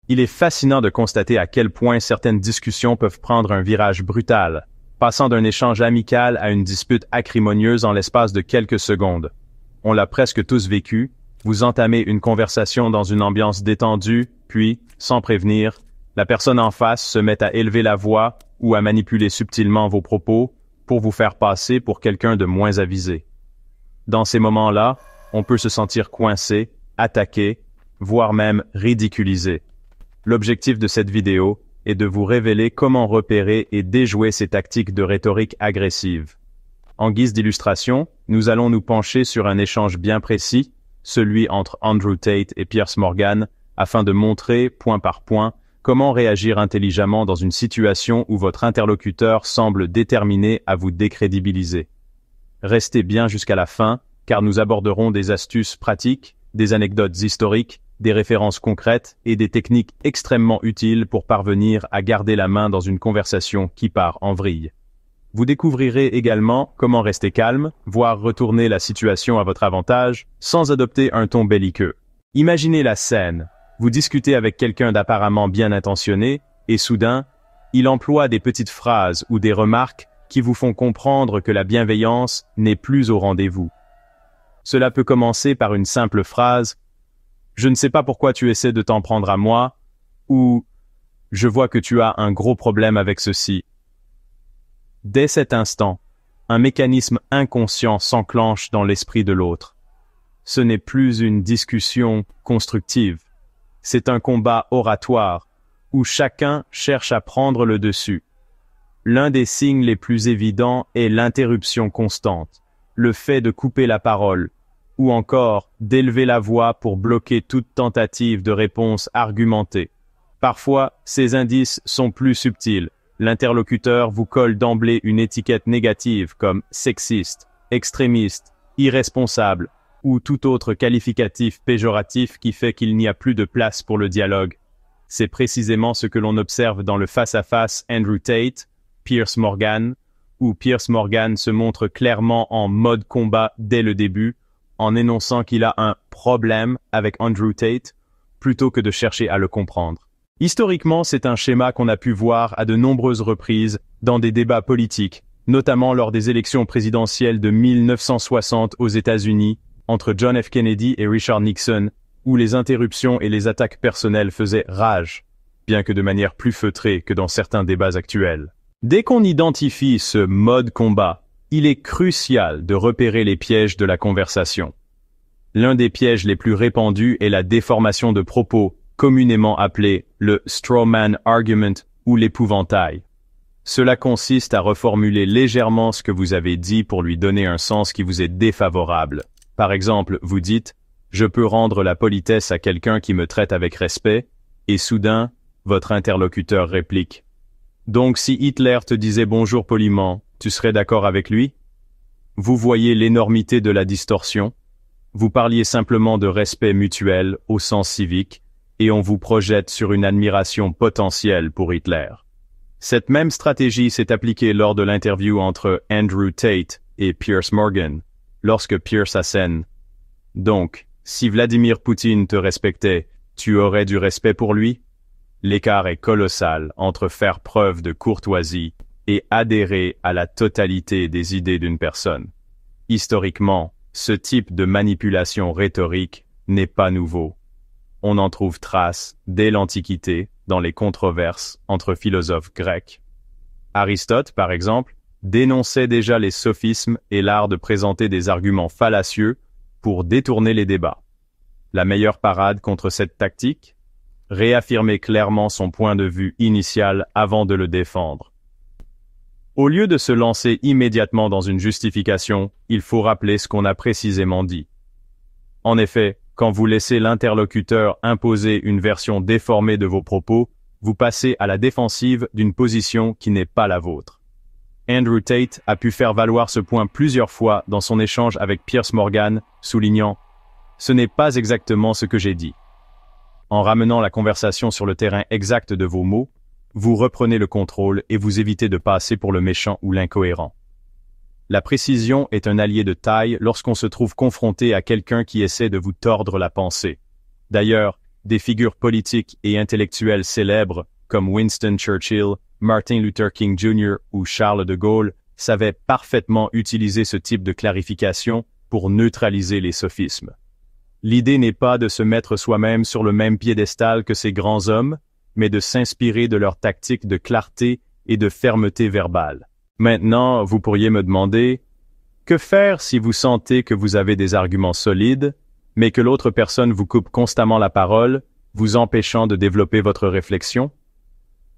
Il est fascinant de constater à quel point certaines discussions peuvent prendre un virage brutal, passant d'un échange amical à une dispute acrimonieuse en l'espace de quelques secondes. On l'a presque tous vécu, vous entamez une conversation dans une ambiance détendue, puis, sans prévenir, la personne en face se met à élever la voix ou à manipuler subtilement vos propos pour vous faire passer pour quelqu'un de moins avisé. Dans ces moments-là, on peut se sentir coincé, attaqué, voire même ridiculisé. L'objectif de cette vidéo est de vous révéler comment repérer et déjouer ces tactiques de rhétorique agressive. En guise d'illustration, nous allons nous pencher sur un échange bien précis, celui entre Andrew Tate et Piers Morgan, afin de montrer, point par point, comment réagir intelligemment dans une situation où votre interlocuteur semble déterminé à vous décrédibiliser. Restez bien jusqu'à la fin, car nous aborderons des astuces pratiques, des anecdotes historiques, des références concrètes et des techniques extrêmement utiles pour parvenir à garder la main dans une conversation qui part en vrille. Vous découvrirez également comment rester calme, voire retourner la situation à votre avantage, sans adopter un ton belliqueux. Imaginez la scène. Vous discutez avec quelqu'un d'apparemment bien intentionné, et soudain, il emploie des petites phrases ou des remarques qui vous font comprendre que la bienveillance n'est plus au rendez-vous. Cela peut commencer par une simple phrase « Je ne sais pas pourquoi tu essaies de t'en prendre à moi » ou « Je vois que tu as un gros problème avec ceci ». Dès cet instant, un mécanisme inconscient s'enclenche dans l'esprit de l'autre. Ce n'est plus une discussion constructive. C'est un combat oratoire, où chacun cherche à prendre le dessus. L'un des signes les plus évidents est l'interruption constante, le fait de couper la parole, ou encore d'élever la voix pour bloquer toute tentative de réponse argumentée. Parfois, ces indices sont plus subtils. L'interlocuteur vous colle d'emblée une étiquette négative comme sexiste, extrémiste, irresponsable, ou tout autre qualificatif péjoratif qui fait qu'il n'y a plus de place pour le dialogue. C'est précisément ce que l'on observe dans le face-à-face Andrew Tate, Piers Morgan, où Piers Morgan se montre clairement en mode combat dès le début, en énonçant qu'il a un problème avec Andrew Tate, plutôt que de chercher à le comprendre. Historiquement, c'est un schéma qu'on a pu voir à de nombreuses reprises dans des débats politiques, notamment lors des élections présidentielles de 1960 aux États-Unis, entre John F. Kennedy et Richard Nixon, où les interruptions et les attaques personnelles faisaient rage, bien que de manière plus feutrée que dans certains débats actuels. Dès qu'on identifie ce mode combat, il est crucial de repérer les pièges de la conversation. L'un des pièges les plus répandus est la déformation de propos, communément appelé le strawman argument ou l'épouvantail. Cela consiste à reformuler légèrement ce que vous avez dit pour lui donner un sens qui vous est défavorable. Par exemple, vous dites « Je peux rendre la politesse à quelqu'un qui me traite avec respect » et soudain, votre interlocuteur réplique « Donc si Hitler te disait bonjour poliment, tu serais d'accord avec lui ?» Vous voyez l'énormité de la distorsion. Vous parliez simplement de respect mutuel au sens civique et on vous projette sur une admiration potentielle pour Hitler. Cette même stratégie s'est appliquée lors de l'interview entre Andrew Tate et Piers Morgan, lorsque Piers assène. Donc, si Vladimir Poutine te respectait, tu aurais du respect pour lui? L'écart est colossal entre faire preuve de courtoisie et adhérer à la totalité des idées d'une personne. Historiquement, ce type de manipulation rhétorique n'est pas nouveau. On en trouve trace dès l'Antiquité dans les controverses entre philosophes grecs. Aristote, par exemple, dénonçait déjà les sophismes et l'art de présenter des arguments fallacieux pour détourner les débats. La meilleure parade contre cette tactique? Réaffirmer clairement son point de vue initial avant de le défendre. Au lieu de se lancer immédiatement dans une justification, il faut rappeler ce qu'on a précisément dit. En effet, quand vous laissez l'interlocuteur imposer une version déformée de vos propos, vous passez à la défensive d'une position qui n'est pas la vôtre. Andrew Tate a pu faire valoir ce point plusieurs fois dans son échange avec Piers Morgan, soulignant « Ce n'est pas exactement ce que j'ai dit ». En ramenant la conversation sur le terrain exact de vos mots, vous reprenez le contrôle et vous évitez de passer pour le méchant ou l'incohérent. La précision est un allié de taille lorsqu'on se trouve confronté à quelqu'un qui essaie de vous tordre la pensée. D'ailleurs, Des figures politiques et intellectuelles célèbres comme Winston Churchill, Martin Luther King Jr. ou Charles de Gaulle savaient parfaitement utiliser ce type de clarification pour neutraliser les sophismes. L'idée n'est pas de se mettre soi-même sur le même piédestal que ces grands hommes, mais de s'inspirer de leurs tactiques de clarté et de fermeté verbale. Maintenant, vous pourriez me demander, que faire si vous sentez que vous avez des arguments solides, mais que l'autre personne vous coupe constamment la parole, vous empêchant de développer votre réflexion?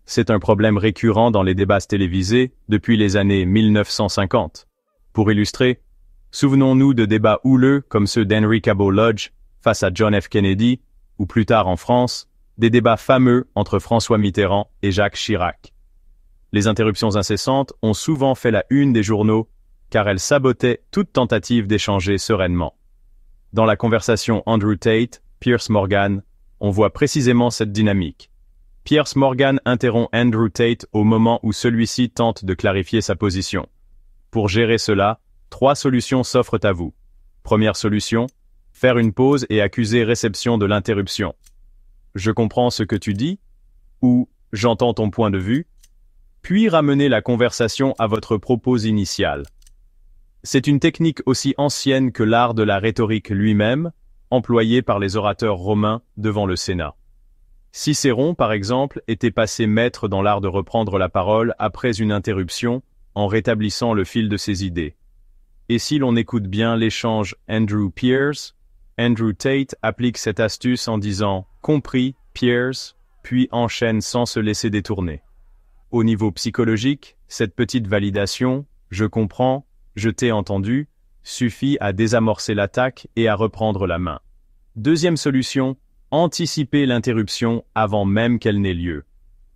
C'est un problème récurrent dans les débats télévisés depuis les années 1950. Pour illustrer, souvenons-nous de débats houleux comme ceux d'Henry Cabot Lodge face à John F. Kennedy, ou plus tard en France, des débats fameux entre François Mitterrand et Jacques Chirac. Les interruptions incessantes ont souvent fait la une des journaux car elles sabotaient toute tentative d'échanger sereinement. Dans la conversation Andrew Tate-Piers Morgan, on voit précisément cette dynamique. Piers Morgan interrompt Andrew Tate au moment où celui-ci tente de clarifier sa position. Pour gérer cela, 3 solutions s'offrent à vous. Première solution, faire une pause et accuser réception de l'interruption. Je comprends ce que tu dis, ou j'entends ton point de vue, puis ramener la conversation à votre propos initial. C'est une technique aussi ancienne que l'art de la rhétorique lui-même, employée par les orateurs romains devant le Sénat. Cicéron, par exemple, était passé maître dans l'art de reprendre la parole après une interruption en rétablissant le fil de ses idées. Et si l'on écoute bien l'échange Andrew-Piers, Andrew Tate applique cette astuce en disant « compris, Piers », puis enchaîne sans se laisser détourner. Au niveau psychologique, cette petite validation « je comprends », je t'ai entendu, suffit à désamorcer l'attaque et à reprendre la main. Deuxième solution, anticiper l'interruption avant même qu'elle n'ait lieu.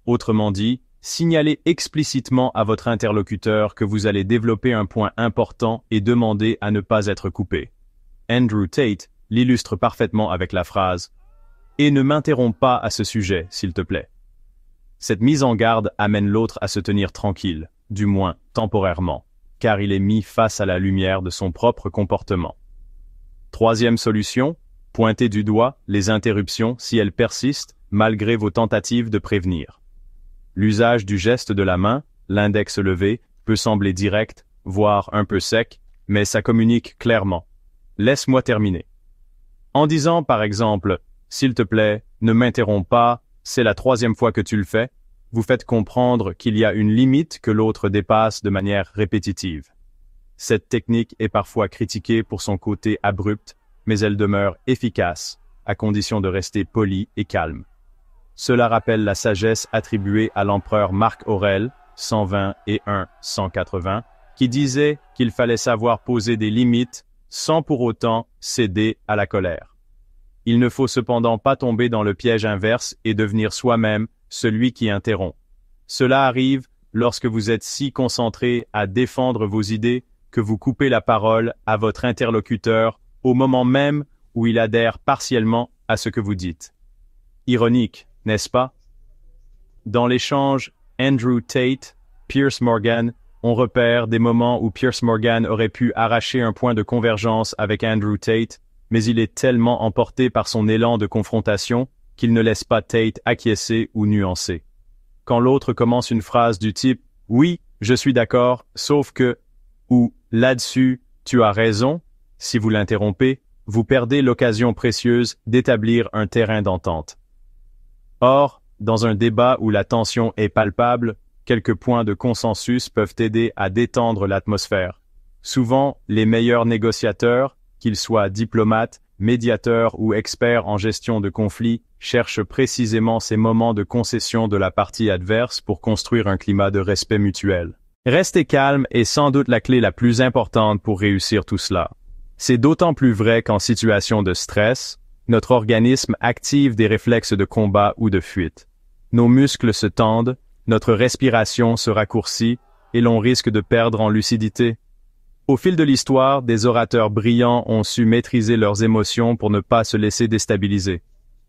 Autrement dit, signaler explicitement à votre interlocuteur que vous allez développer un point important et demander à ne pas être coupé. Andrew Tate l'illustre parfaitement avec la phrase « Et ne m'interromps pas à ce sujet, s'il te plaît ». Cette mise en garde amène l'autre à se tenir tranquille, du moins temporairement, car il est mis face à la lumière de son propre comportement. Troisième solution, pointer du doigt les interruptions si elles persistent malgré vos tentatives de prévenir. L'usage du geste de la main, l'index levé, peut sembler direct, voire un peu sec, mais ça communique clairement. Laisse-moi terminer. En disant par exemple « S'il te plaît, ne m'interromps pas, c'est la 3e fois que tu le fais », vous faites comprendre qu'il y a une limite que l'autre dépasse de manière répétitive. Cette technique est parfois critiquée pour son côté abrupt, mais elle demeure efficace, à condition de rester poli et calme. Cela rappelle la sagesse attribuée à l'empereur Marc Aurèle, 120 et 180, qui disait qu'il fallait savoir poser des limites sans pour autant céder à la colère. Il ne faut cependant pas tomber dans le piège inverse et devenir soi-même celui qui interrompt. Cela arrive lorsque vous êtes si concentré à défendre vos idées que vous coupez la parole à votre interlocuteur au moment même où il adhère partiellement à ce que vous dites. Ironique, n'est-ce pas? Dans l'échange Andrew Tate-Piers Morgan, on repère des moments où Piers Morgan aurait pu arracher un point de convergence avec Andrew Tate, mais il est tellement emporté par son élan de confrontation qu'il ne laisse pas Tate acquiescer ou nuancer. Quand l'autre commence une phrase du type « Oui, je suis d'accord, sauf que… » ou « Là-dessus, tu as raison », si vous l'interrompez, vous perdez l'occasion précieuse d'établir un terrain d'entente. Or, dans un débat où la tension est palpable, quelques points de consensus peuvent aider à détendre l'atmosphère. Souvent, les meilleurs négociateurs, qu'ils soient diplomates, médiateurs ou experts en gestion de conflits, cherchent précisément ces moments de concession de la partie adverse pour construire un climat de respect mutuel. Rester calme est sans doute la clé la plus importante pour réussir tout cela. C'est d'autant plus vrai qu'en situation de stress, notre organisme active des réflexes de combat ou de fuite. Nos muscles se tendent, notre respiration se raccourcit et l'on risque de perdre en lucidité. Au fil de l'histoire, des orateurs brillants ont su maîtriser leurs émotions pour ne pas se laisser déstabiliser.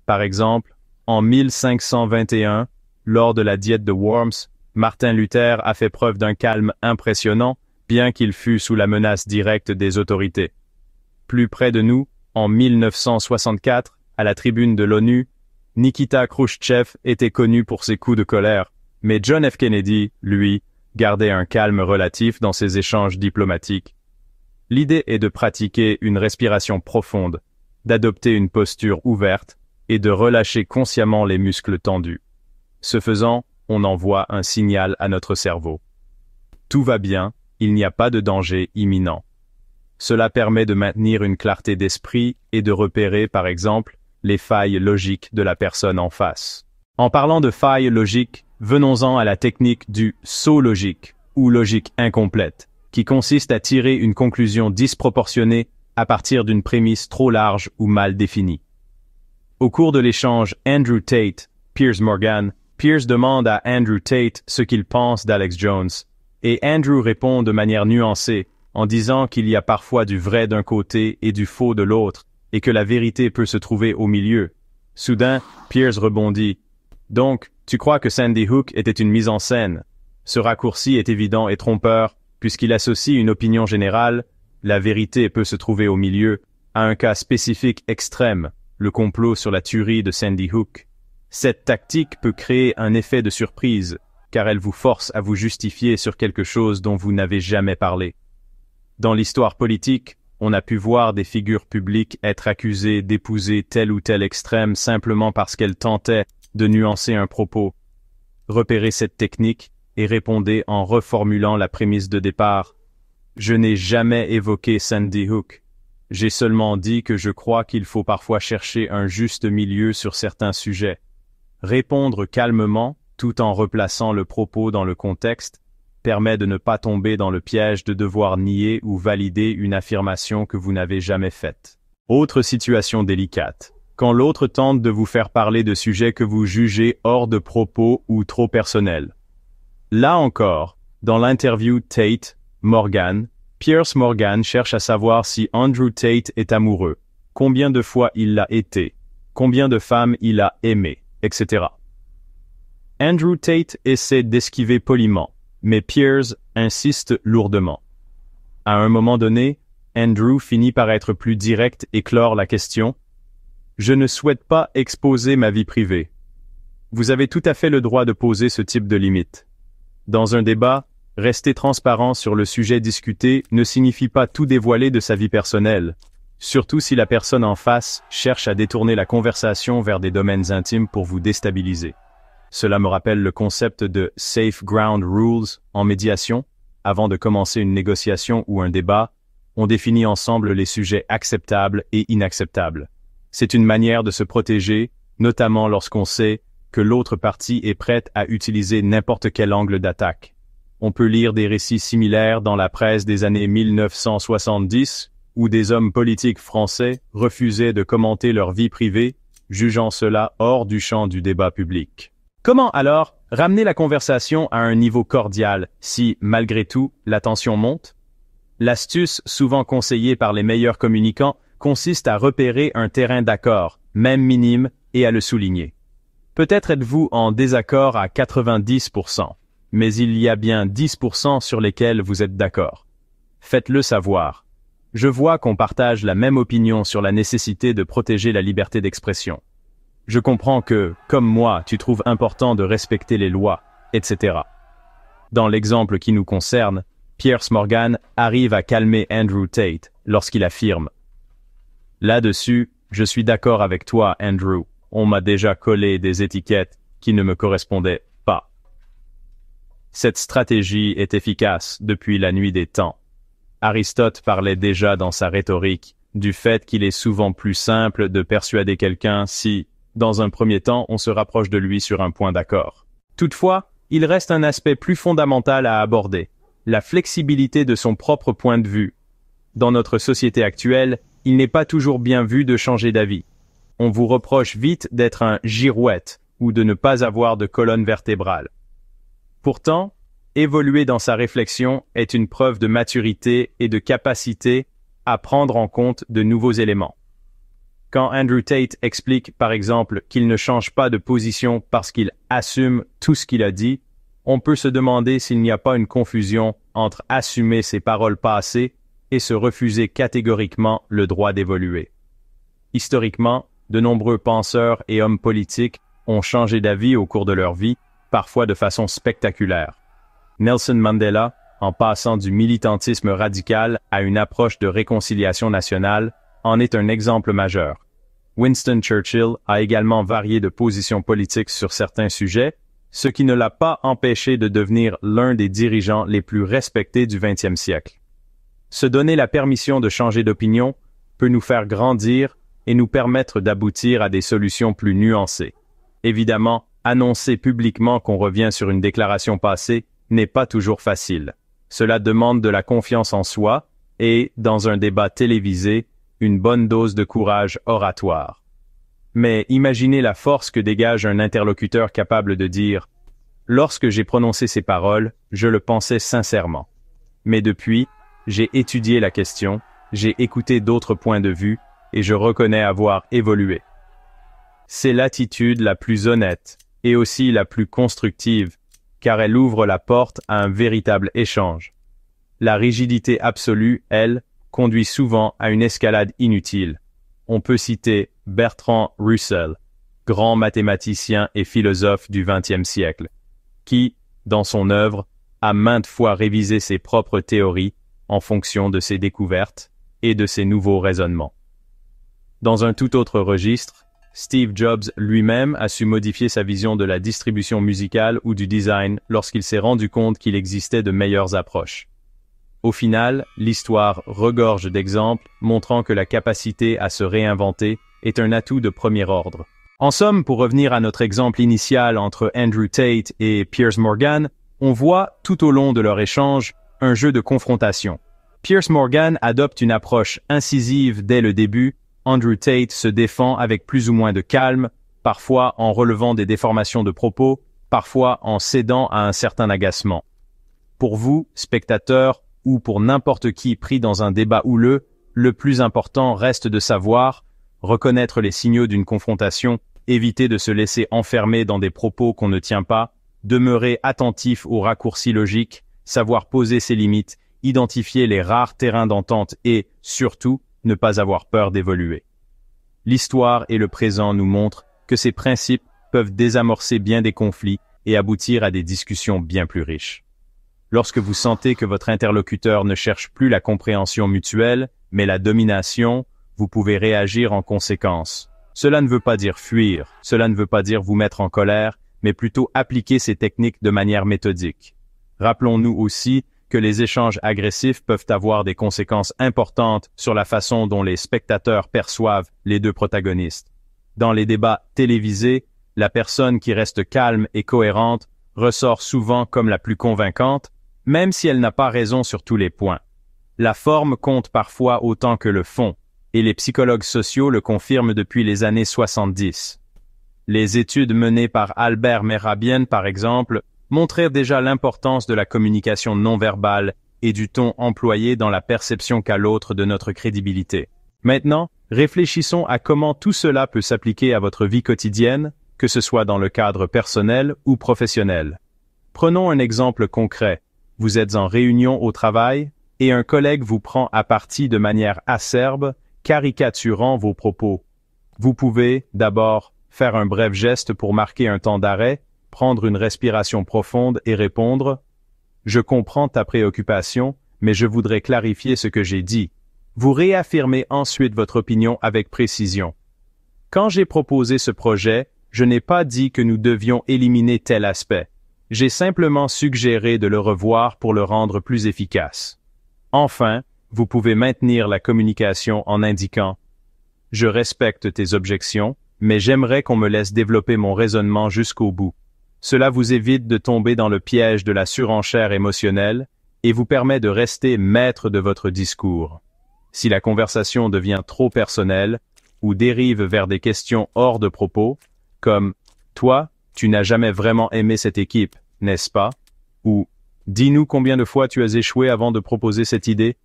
Par exemple, en 1521, lors de la diète de Worms, Martin Luther a fait preuve d'un calme impressionnant, bien qu'il fût sous la menace directe des autorités. Plus près de nous, en 1964, à la tribune de l'ONU, Nikita Khrouchtchev était connu pour ses coups de colère, mais John F. Kennedy, lui, gardait un calme relatif dans ses échanges diplomatiques. L'idée est de pratiquer une respiration profonde, d'adopter une posture ouverte et de relâcher consciemment les muscles tendus. Ce faisant, on envoie un signal à notre cerveau. Tout va bien, il n'y a pas de danger imminent. Cela permet de maintenir une clarté d'esprit et de repérer, par exemple, les failles logiques de la personne en face. En parlant de failles logiques, venons-en à la technique du saut logique, ou logique incomplète, qui consiste à tirer une conclusion disproportionnée à partir d'une prémisse trop large ou mal définie. Au cours de l'échange Andrew Tate-Piers Morgan, Piers demande à Andrew Tate ce qu'il pense d'Alex Jones, et Andrew répond de manière nuancée, en disant qu'il y a parfois du vrai d'un côté et du faux de l'autre, et que la vérité peut se trouver au milieu. Soudain, Piers rebondit. « Donc, tu crois que Sandy Hook était une mise en scène? Ce raccourci est évident et trompeur, puisqu'il associe une opinion générale, la vérité peut se trouver au milieu, à un cas spécifique extrême, le complot sur la tuerie de Sandy Hook. Cette tactique peut créer un effet de surprise, car elle vous force à vous justifier sur quelque chose dont vous n'avez jamais parlé. Dans l'histoire politique, on a pu voir des figures publiques être accusées d'épouser tel ou tel extrême simplement parce qu'elles tentaient de nuancer un propos. Repérez cette technique et répondez en reformulant la prémisse de départ. Je n'ai jamais évoqué Sandy Hook. J'ai seulement dit que je crois qu'il faut parfois chercher un juste milieu sur certains sujets. Répondre calmement, tout en replaçant le propos dans le contexte, permet de ne pas tomber dans le piège de devoir nier ou valider une affirmation que vous n'avez jamais faite. Autre situation délicate. Quand l'autre tente de vous faire parler de sujets que vous jugez hors de propos ou trop personnels. Là encore, dans l'interview Tate-Morgan, Piers Morgan cherche à savoir si Andrew Tate est amoureux, combien de fois il l'a été, combien de femmes il a aimé, etc. Andrew Tate essaie d'esquiver poliment, mais Piers insiste lourdement. À un moment donné, Andrew finit par être plus direct et clore la question. « Je ne souhaite pas exposer ma vie privée. Vous avez tout à fait le droit de poser ce type de limite. Dans un débat, rester transparent sur le sujet discuté ne signifie pas tout dévoiler de sa vie personnelle, surtout si la personne en face cherche à détourner la conversation vers des domaines intimes pour vous déstabiliser. Cela me rappelle le concept de Safe Ground Rules en médiation. Avant de commencer une négociation ou un débat, on définit ensemble les sujets acceptables et inacceptables. C'est une manière de se protéger, notamment lorsqu'on sait que l'autre partie est prête à utiliser n'importe quel angle d'attaque. On peut lire des récits similaires dans la presse des années 1970, où des hommes politiques français refusaient de commenter leur vie privée, jugeant cela hors du champ du débat public. Comment alors ramener la conversation à un niveau cordial si, malgré tout, la tension monte? L'astuce, souvent conseillée par les meilleurs communicants, consiste à repérer un terrain d'accord, même minime, et à le souligner. Peut-être êtes-vous en désaccord à 90%, mais il y a bien 10% sur lesquels vous êtes d'accord. Faites-le savoir. Je vois qu'on partage la même opinion sur la nécessité de protéger la liberté d'expression. Je comprends que, comme moi, tu trouves important de respecter les lois, etc. Dans l'exemple qui nous concerne, Piers Morgan arrive à calmer Andrew Tate lorsqu'il affirme « Là-dessus, je suis d'accord avec toi, Andrew. On m'a déjà collé des étiquettes qui ne me correspondaient pas. » Cette stratégie est efficace depuis la nuit des temps. Aristote parlait déjà dans sa rhétorique du fait qu'il est souvent plus simple de persuader quelqu'un si, dans un premier temps, on se rapproche de lui sur un point d'accord. Toutefois, il reste un aspect plus fondamental à aborder, la flexibilité de son propre point de vue. Dans notre société actuelle, il n'est pas toujours bien vu de changer d'avis. On vous reproche vite d'être un girouette ou de ne pas avoir de colonne vertébrale. Pourtant, évoluer dans sa réflexion est une preuve de maturité et de capacité à prendre en compte de nouveaux éléments. Quand Andrew Tate explique, par exemple, qu'il ne change pas de position parce qu'il assume tout ce qu'il a dit, on peut se demander s'il n'y a pas une confusion entre assumer ses paroles passées et se refuser catégoriquement le droit d'évoluer. Historiquement, De nombreux penseurs et hommes politiques ont changé d'avis au cours de leur vie, parfois de façon spectaculaire. Nelson Mandela, en passant du militantisme radical à une approche de réconciliation nationale, en est un exemple majeur. Winston Churchill a également varié de position politique sur certains sujets, ce qui ne l'a pas empêché de devenir l'un des dirigeants les plus respectés du XXe siècle. Se donner la permission de changer d'opinion peut nous faire grandir et nous permettre d'aboutir à des solutions plus nuancées. Évidemment, annoncer publiquement qu'on revient sur une déclaration passée n'est pas toujours facile. Cela demande de la confiance en soi et, dans un débat télévisé, une bonne dose de courage oratoire. Mais imaginez la force que dégage un interlocuteur capable de dire « Lorsque j'ai prononcé ces paroles, je le pensais sincèrement. Mais depuis, j'ai étudié la question, j'ai écouté d'autres points de vue et je reconnais avoir évolué. » C'est l'attitude la plus honnête et aussi la plus constructive, car elle ouvre la porte à un véritable échange. La rigidité absolue, elle, conduit souvent à une escalade inutile. On peut citer Bertrand Russell, grand mathématicien et philosophe du XXe siècle, qui, dans son œuvre, a maintes fois révisé ses propres théories en fonction de ses découvertes et de ses nouveaux raisonnements. Dans un tout autre registre, Steve Jobs lui-même a su modifier sa vision de la distribution musicale ou du design lorsqu'il s'est rendu compte qu'il existait de meilleures approches. Au final, l'histoire regorge d'exemples montrant que la capacité à se réinventer est un atout de premier ordre. En somme, pour revenir à notre exemple initial entre Andrew Tate et Piers Morgan, on voit tout au long de leur échange un jeu de confrontation. Piers Morgan adopte une approche incisive dès le début. Andrew Tate se défend avec plus ou moins de calme, parfois en relevant des déformations de propos, parfois en cédant à un certain agacement. Pour vous, spectateurs, ou pour n'importe qui pris dans un débat houleux, le plus important reste de savoir, reconnaître les signaux d'une confrontation, éviter de se laisser enfermer dans des propos qu'on ne tient pas, demeurer attentif aux raccourcis logiques, savoir poser ses limites, identifier les rares terrains d'entente et, surtout, ne pas avoir peur d'évoluer. L'histoire et le présent nous montrent que ces principes peuvent désamorcer bien des conflits et aboutir à des discussions bien plus riches. Lorsque vous sentez que votre interlocuteur ne cherche plus la compréhension mutuelle, mais la domination, vous pouvez réagir en conséquence. Cela ne veut pas dire fuir, cela ne veut pas dire vous mettre en colère, mais plutôt appliquer ces techniques de manière méthodique. Rappelons-nous aussi que les échanges agressifs peuvent avoir des conséquences importantes sur la façon dont les spectateurs perçoivent les deux protagonistes. Dans les débats télévisés, la personne qui reste calme et cohérente ressort souvent comme la plus convaincante, même si elle n'a pas raison sur tous les points. La forme compte parfois autant que le fond, et les psychologues sociaux le confirment depuis les années 70. Les études menées par Albert Mehrabian, par exemple, montrèrent déjà l'importance de la communication non verbale et du ton employé dans la perception qu'a l'autre de notre crédibilité. Maintenant, réfléchissons à comment tout cela peut s'appliquer à votre vie quotidienne, que ce soit dans le cadre personnel ou professionnel. Prenons un exemple concret. Vous êtes en réunion au travail et un collègue vous prend à partie de manière acerbe, caricaturant vos propos. Vous pouvez, d'abord, faire un bref geste pour marquer un temps d'arrêt, prendre une respiration profonde et répondre « Je comprends ta préoccupation, mais je voudrais clarifier ce que j'ai dit. » Vous réaffirmez ensuite votre opinion avec précision. « Quand j'ai proposé ce projet, je n'ai pas dit que nous devions éliminer tel aspect. J'ai simplement suggéré de le revoir pour le rendre plus efficace. » Enfin, vous pouvez maintenir la communication en indiquant « Je respecte tes objections, mais j'aimerais qu'on me laisse développer mon raisonnement jusqu'au bout. » Cela vous évite de tomber dans le piège de la surenchère émotionnelle et vous permet de rester maître de votre discours. Si la conversation devient trop personnelle ou dérive vers des questions hors de propos, comme « Toi, tu n'as jamais vraiment aimé cette équipe, n'est-ce pas ?» ou « Dis-nous combien de fois tu as échoué avant de proposer cette idée ?»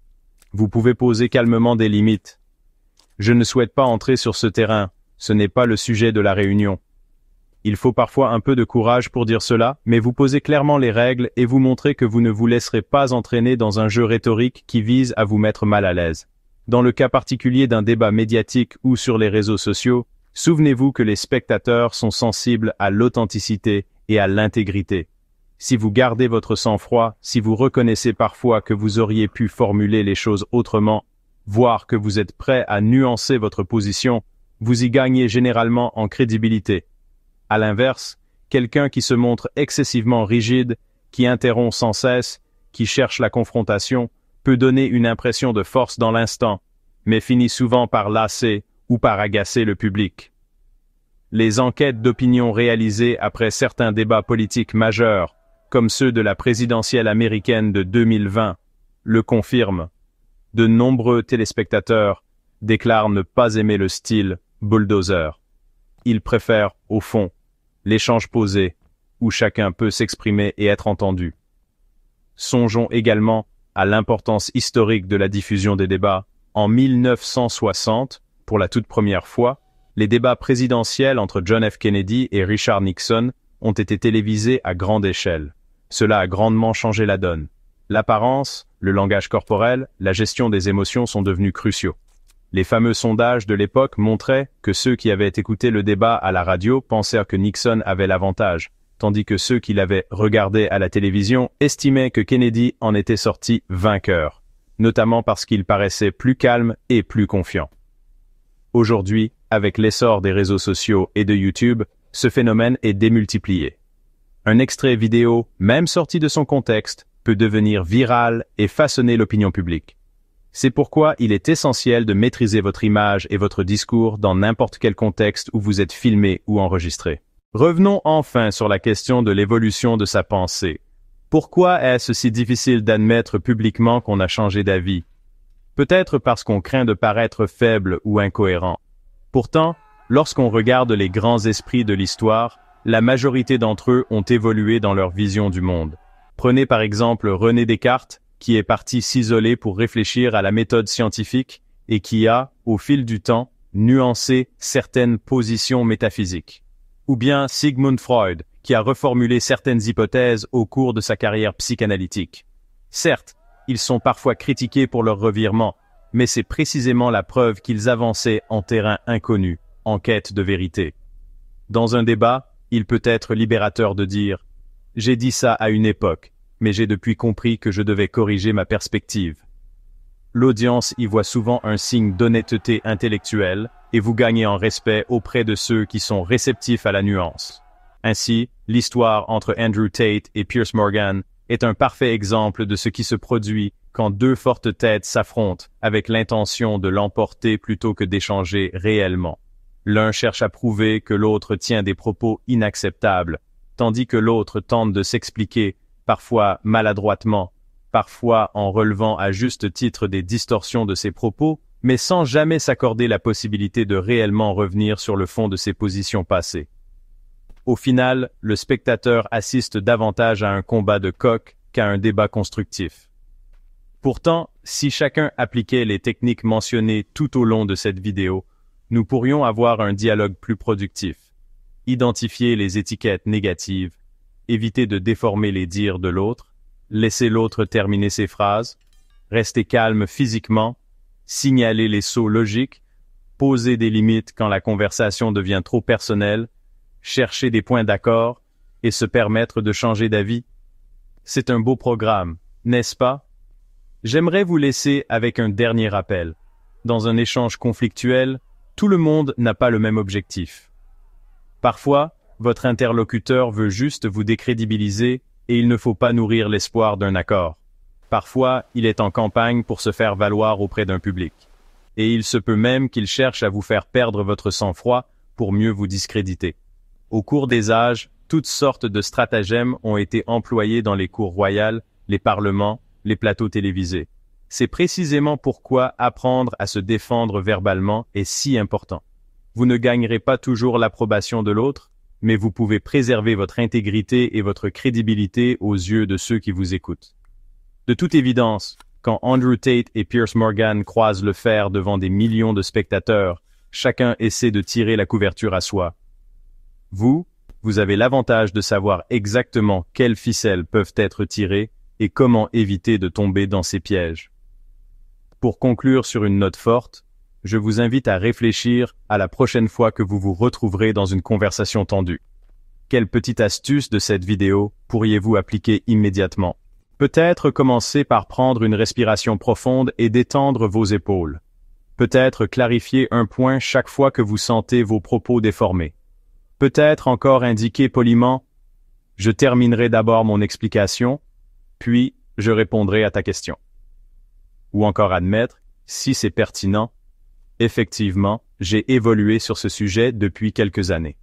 Vous pouvez poser calmement des limites. « Je ne souhaite pas entrer sur ce terrain, ce n'est pas le sujet de la réunion. » Il faut parfois un peu de courage pour dire cela, mais vous posez clairement les règles et vous montrez que vous ne vous laisserez pas entraîner dans un jeu rhétorique qui vise à vous mettre mal à l'aise. Dans le cas particulier d'un débat médiatique ou sur les réseaux sociaux, Souvenez-vous que les spectateurs sont sensibles à l'authenticité et à l'intégrité. Si vous gardez votre sang-froid, si vous reconnaissez parfois que vous auriez pu formuler les choses autrement, voire que vous êtes prêt à nuancer votre position, vous y gagnez généralement en crédibilité. À l'inverse, quelqu'un qui se montre excessivement rigide, qui interrompt sans cesse, qui cherche la confrontation, peut donner une impression de force dans l'instant, mais finit souvent par lasser ou par agacer le public. Les enquêtes d'opinion réalisées après certains débats politiques majeurs, comme ceux de la présidentielle américaine de 2020, le confirment. De nombreux téléspectateurs déclarent ne pas aimer le style bulldozer. Ils préfèrent, au fond, l'échange posé, où chacun peut s'exprimer et être entendu. Songeons également à l'importance historique de la diffusion des débats. En 1960, pour la toute première fois, les débats présidentiels entre John F. Kennedy et Richard Nixon ont été télévisés à grande échelle. Cela a grandement changé la donne. L'apparence, le langage corporel, la gestion des émotions sont devenus cruciaux. Les fameux sondages de l'époque montraient que ceux qui avaient écouté le débat à la radio pensèrent que Nixon avait l'avantage, tandis que ceux qui l'avaient regardé à la télévision estimaient que Kennedy en était sorti vainqueur, notamment parce qu'il paraissait plus calme et plus confiant. Aujourd'hui, avec l'essor des réseaux sociaux et de YouTube, ce phénomène est démultiplié. Un extrait vidéo, même sorti de son contexte, peut devenir viral et façonner l'opinion publique. C'est pourquoi il est essentiel de maîtriser votre image et votre discours dans n'importe quel contexte où vous êtes filmé ou enregistré. Revenons enfin sur la question de l'évolution de sa pensée. Pourquoi est-ce si difficile d'admettre publiquement qu'on a changé d'avis? Peut-être parce qu'on craint de paraître faible ou incohérent. Pourtant, lorsqu'on regarde les grands esprits de l'histoire, la majorité d'entre eux ont évolué dans leur vision du monde. Prenez par exemple René Descartes, qui est parti s'isoler pour réfléchir à la méthode scientifique et qui a, au fil du temps, nuancé certaines positions métaphysiques. Ou bien Sigmund Freud, qui a reformulé certaines hypothèses au cours de sa carrière psychanalytique. Certes, ils sont parfois critiqués pour leur revirement, mais c'est précisément la preuve qu'ils avançaient en terrain inconnu, en quête de vérité. Dans un débat, il peut être libérateur de dire « J'ai dit ça à une époque, mais j'ai depuis compris que je devais corriger ma perspective. » L'audience y voit souvent un signe d'honnêteté intellectuelle et vous gagnez en respect auprès de ceux qui sont réceptifs à la nuance. Ainsi, l'histoire entre Andrew Tate et Piers Morgan est un parfait exemple de ce qui se produit quand deux fortes têtes s'affrontent avec l'intention de l'emporter plutôt que d'échanger réellement. L'un cherche à prouver que l'autre tient des propos inacceptables, tandis que l'autre tente de s'expliquer, parfois maladroitement, parfois en relevant à juste titre des distorsions de ses propos, mais sans jamais s'accorder la possibilité de réellement revenir sur le fond de ses positions passées. Au final, le spectateur assiste davantage à un combat de coqs qu'à un débat constructif. Pourtant, si chacun appliquait les techniques mentionnées tout au long de cette vidéo, nous pourrions avoir un dialogue plus productif. Identifier les étiquettes négatives, éviter de déformer les dires de l'autre, laisser l'autre terminer ses phrases, rester calme physiquement, signaler les sauts logiques, poser des limites quand la conversation devient trop personnelle, chercher des points d'accord et se permettre de changer d'avis. C'est un beau programme, n'est-ce pas? J'aimerais vous laisser avec un dernier rappel. Dans un échange conflictuel, tout le monde n'a pas le même objectif. Parfois, votre interlocuteur veut juste vous décrédibiliser et il ne faut pas nourrir l'espoir d'un accord. Parfois, il est en campagne pour se faire valoir auprès d'un public. Et il se peut même qu'il cherche à vous faire perdre votre sang-froid pour mieux vous discréditer. Au cours des âges, toutes sortes de stratagèmes ont été employés dans les cours royales, les parlements, les plateaux télévisés. C'est précisément pourquoi apprendre à se défendre verbalement est si important. Vous ne gagnerez pas toujours l'approbation de l'autre, mais vous pouvez préserver votre intégrité et votre crédibilité aux yeux de ceux qui vous écoutent. De toute évidence, quand Andrew Tate et Piers Morgan croisent le fer devant des millions de spectateurs, chacun essaie de tirer la couverture à soi. Vous avez l'avantage de savoir exactement quelles ficelles peuvent être tirées et comment éviter de tomber dans ces pièges. Pour conclure sur une note forte, je vous invite à réfléchir à la prochaine fois que vous vous retrouverez dans une conversation tendue. Quelle petite astuce de cette vidéo pourriez-vous appliquer immédiatement? Peut-être commencer par prendre une respiration profonde et détendre vos épaules. Peut-être clarifier un point chaque fois que vous sentez vos propos déformés. Peut-être encore indiquer poliment « Je terminerai d'abord mon explication, puis je répondrai à ta question ». Ou encore admettre, si c'est pertinent, « Effectivement, j'ai évolué sur ce sujet depuis quelques années ».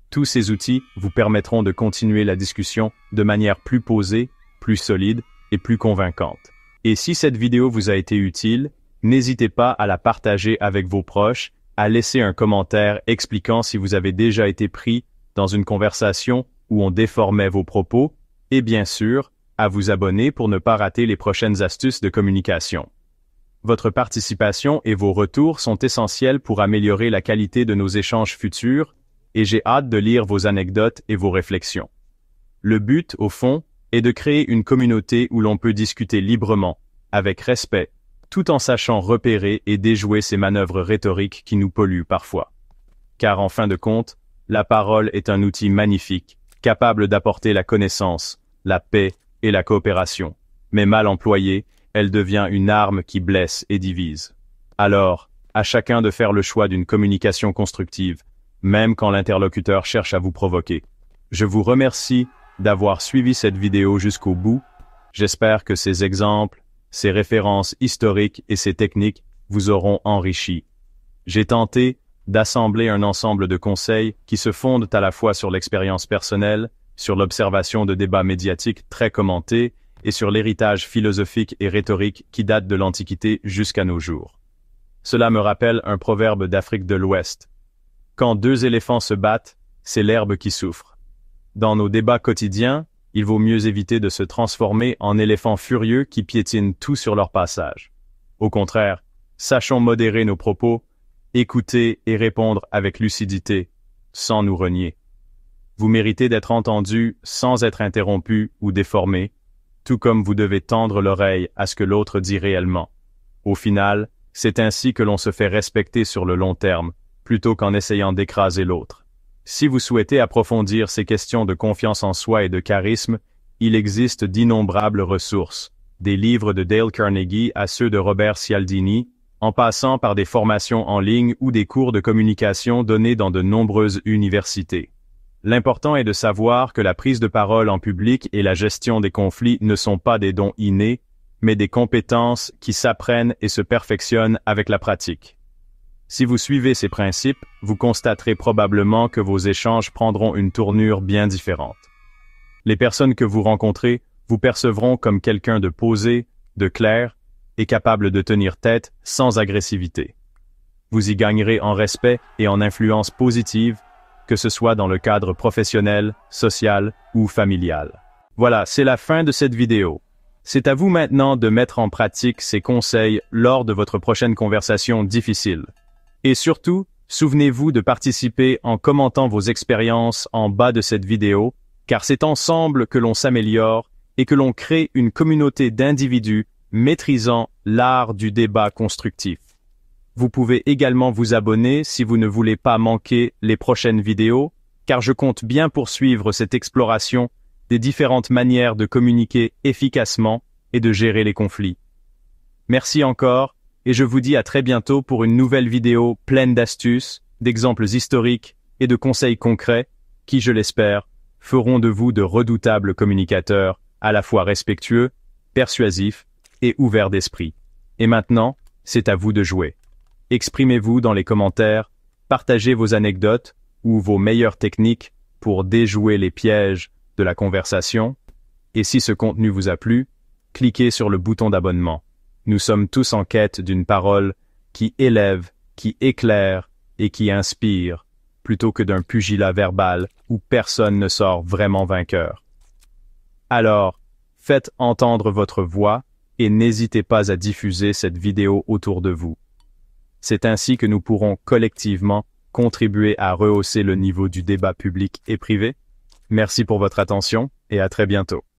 Tous ces outils vous permettront de continuer la discussion de manière plus posée, plus solide et plus convaincante. Et si cette vidéo vous a été utile, n'hésitez pas à la partager avec vos proches, à laisser un commentaire expliquant si vous avez déjà été pris dans une conversation où on déformait vos propos, et bien sûr, à vous abonner pour ne pas rater les prochaines astuces de communication. Votre participation et vos retours sont essentiels pour améliorer la qualité de nos échanges futurs, et j'ai hâte de lire vos anecdotes et vos réflexions. Le but, au fond, est de créer une communauté où l'on peut discuter librement, avec respect, tout en sachant repérer et déjouer ces manœuvres rhétoriques qui nous polluent parfois. Car en fin de compte, la parole est un outil magnifique, capable d'apporter la connaissance, la paix et la coopération. Mais mal employée, elle devient une arme qui blesse et divise. Alors, à chacun de faire le choix d'une communication constructive, même quand l'interlocuteur cherche à vous provoquer. Je vous remercie d'avoir suivi cette vidéo jusqu'au bout. J'espère que ces exemples, ces références historiques et ces techniques vous auront enrichi. J'ai tenté d'assembler un ensemble de conseils qui se fondent à la fois sur l'expérience personnelle, sur l'observation de débats médiatiques très commentés et sur l'héritage philosophique et rhétorique qui date de l'Antiquité jusqu'à nos jours. Cela me rappelle un proverbe d'Afrique de l'Ouest. Quand deux éléphants se battent, c'est l'herbe qui souffre. Dans nos débats quotidiens, il vaut mieux éviter de se transformer en éléphants furieux qui piétinent tout sur leur passage. Au contraire, sachons modérer nos propos, écouter et répondre avec lucidité, sans nous renier. Vous méritez d'être entendu sans être interrompu ou déformé, tout comme vous devez tendre l'oreille à ce que l'autre dit réellement. Au final, c'est ainsi que l'on se fait respecter sur le long terme, plutôt qu'en essayant d'écraser l'autre. Si vous souhaitez approfondir ces questions de confiance en soi et de charisme, il existe d'innombrables ressources, des livres de Dale Carnegie à ceux de Robert Cialdini, en passant par des formations en ligne ou des cours de communication donnés dans de nombreuses universités. L'important est de savoir que la prise de parole en public et la gestion des conflits ne sont pas des dons innés, mais des compétences qui s'apprennent et se perfectionnent avec la pratique. Si vous suivez ces principes, vous constaterez probablement que vos échanges prendront une tournure bien différente. Les personnes que vous rencontrez vous percevront comme quelqu'un de posé, de clair et capable de tenir tête sans agressivité. Vous y gagnerez en respect et en influence positive, que ce soit dans le cadre professionnel, social ou familial. Voilà, c'est la fin de cette vidéo. C'est à vous maintenant de mettre en pratique ces conseils lors de votre prochaine conversation difficile. Et surtout, souvenez-vous de participer en commentant vos expériences en bas de cette vidéo, car c'est ensemble que l'on s'améliore et que l'on crée une communauté d'individus maîtrisant l'art du débat constructif. Vous pouvez également vous abonner si vous ne voulez pas manquer les prochaines vidéos, car je compte bien poursuivre cette exploration des différentes manières de communiquer efficacement et de gérer les conflits. Merci encore. Et je vous dis à très bientôt pour une nouvelle vidéo pleine d'astuces, d'exemples historiques et de conseils concrets qui, je l'espère, feront de vous de redoutables communicateurs à la fois respectueux, persuasifs et ouverts d'esprit. Et maintenant, c'est à vous de jouer. Exprimez-vous dans les commentaires, partagez vos anecdotes ou vos meilleures techniques pour déjouer les pièges de la conversation. Et si ce contenu vous a plu, cliquez sur le bouton d'abonnement. Nous sommes tous en quête d'une parole qui élève, qui éclaire et qui inspire, plutôt que d'un pugilat verbal où personne ne sort vraiment vainqueur. Alors, faites entendre votre voix et n'hésitez pas à diffuser cette vidéo autour de vous. C'est ainsi que nous pourrons collectivement contribuer à rehausser le niveau du débat public et privé. Merci pour votre attention et à très bientôt.